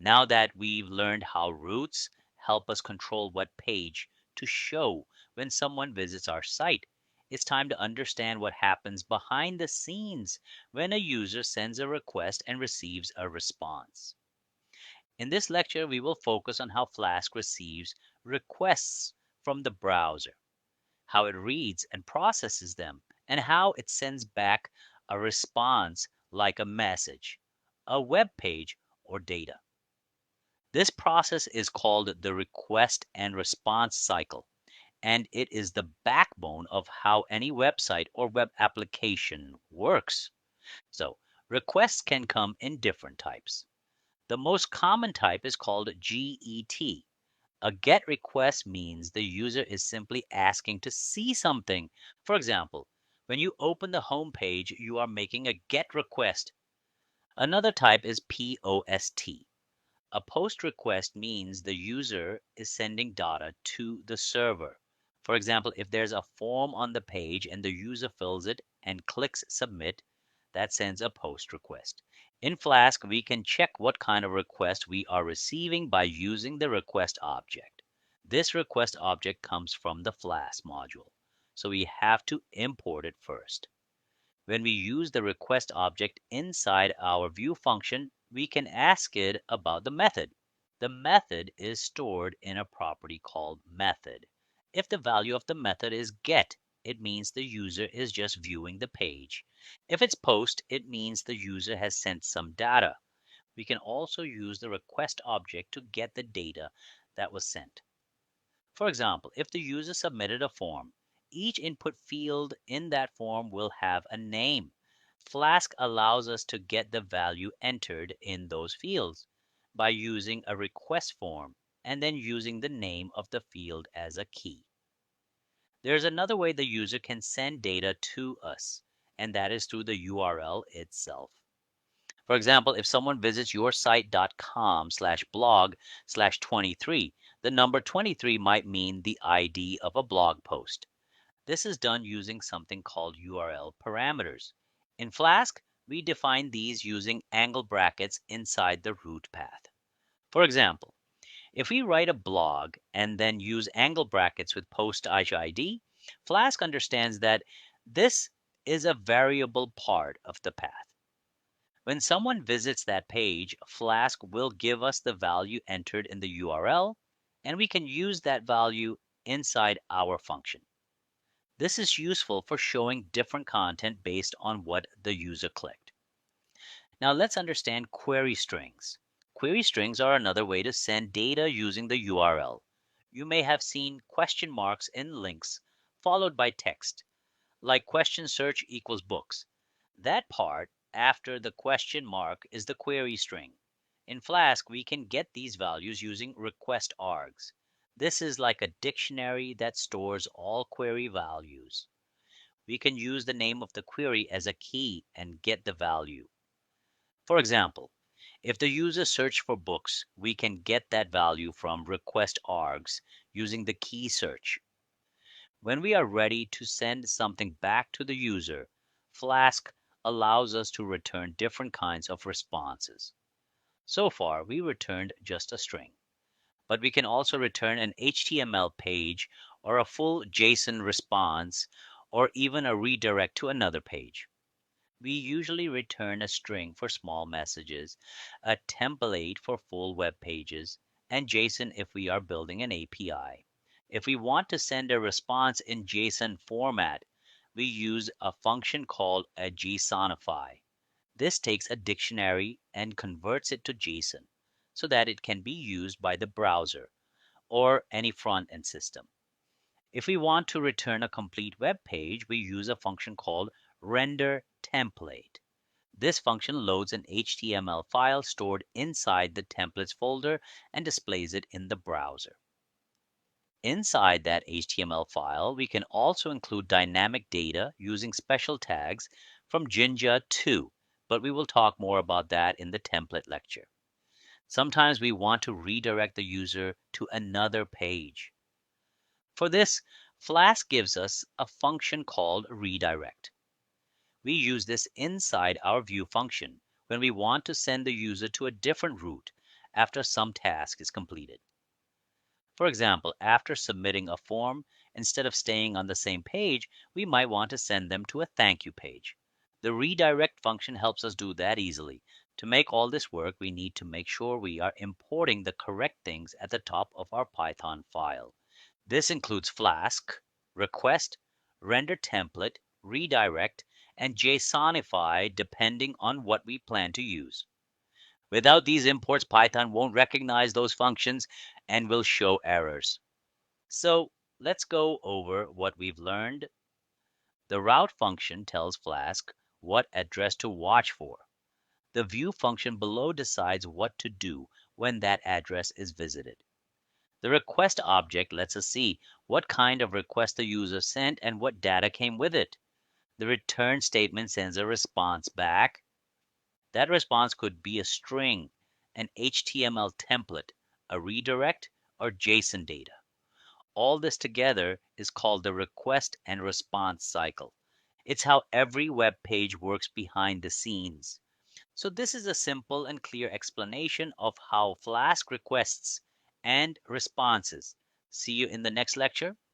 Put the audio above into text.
Now that we've learned how routes help us control what page to show when someone visits our site, it's time to understand what happens behind the scenes when a user sends a request and receives a response. In this lecture, we will focus on how Flask receives requests from the browser, how it reads and processes them, and how it sends back a response like a message, a web page, or data. This process is called the request and response cycle, and it is the backbone of how any website or web application works. So, requests can come in different types. The most common type is called GET. A GET request means the user is simply asking to see something. For example, when you open the home page, you are making a GET request. Another type is POST. A post request means the user is sending data to the server. For example, if there's a form on the page and the user fills it and clicks submit, that sends a post request. In Flask, we can check what kind of request we are receiving by using the request object. This request object comes from the Flask module, so we have to import it first. When we use the request object inside our view function, we can ask it about the method. The method is stored in a property called method. If the value of the method is get, it means the user is just viewing the page. If it's post, it means the user has sent some data. We can also use the request object to get the data that was sent. For example, if the user submitted a form, each input field in that form will have a name. Flask allows us to get the value entered in those fields by using a request form and then using the name of the field as a key. There's another way the user can send data to us, and that is through the URL itself. For example, if someone visits yoursite.com/blog/23, the number 23 might mean the ID of a blog post. This is done using something called URL parameters. In Flask, we define these using angle brackets inside the root path. For example, if we write a blog and then use angle brackets with post ID, Flask understands that this is a variable part of the path. When someone visits that page, Flask will give us the value entered in the URL, and we can use that value inside our function. This is useful for showing different content based on what the user clicked. Now let's understand query strings. Query strings are another way to send data using the URL. You may have seen question marks in links followed by text, like question search equals books. That part after the question mark is the query string. In Flask, we can get these values using request args. This is like a dictionary that stores all query values. We can use the name of the query as a key and get the value. For example, if the user searched for books, we can get that value from request args using the key search. When we are ready to send something back to the user, Flask allows us to return different kinds of responses. So far, we returned just a string, but we can also return an HTML page or a full JSON response or even a redirect to another page. We usually return a string for small messages, a template for full web pages, and JSON if we are building an API. If we want to send a response in JSON format, we use a function called a JSONify. This takes a dictionary and converts it to JSON so that it can be used by the browser or any front-end system. If we want to return a complete web page, we use a function called render template. This function loads an HTML file stored inside the templates folder and displays it in the browser. Inside that HTML file, we can also include dynamic data using special tags from Jinja 2, but we will talk more about that in the template lecture. Sometimes we want to redirect the user to another page. For this, Flask gives us a function called redirect. We use this inside our view function when we want to send the user to a different route, after some task is completed. For example, after submitting a form, instead of staying on the same page, we might want to send them to a thank you page. The redirect function helps us do that easily. To make all this work, we need to make sure we are importing the correct things at the top of our Python file. This includes Flask, request, render template, redirect, and JSONify depending on what we plan to use. Without these imports, Python won't recognize those functions and will show errors. So let's go over what we've learned. The route function tells Flask what address to watch for. The view function below decides what to do when that address is visited. The request object lets us see what kind of request the user sent and what data came with it. The return statement sends a response back. That response could be a string, an HTML template, a redirect, or JSON data. All this together is called the request and response cycle. It's how every web page works behind the scenes. So this is a simple and clear explanation of how Flask requests and responses. See you in the next lecture.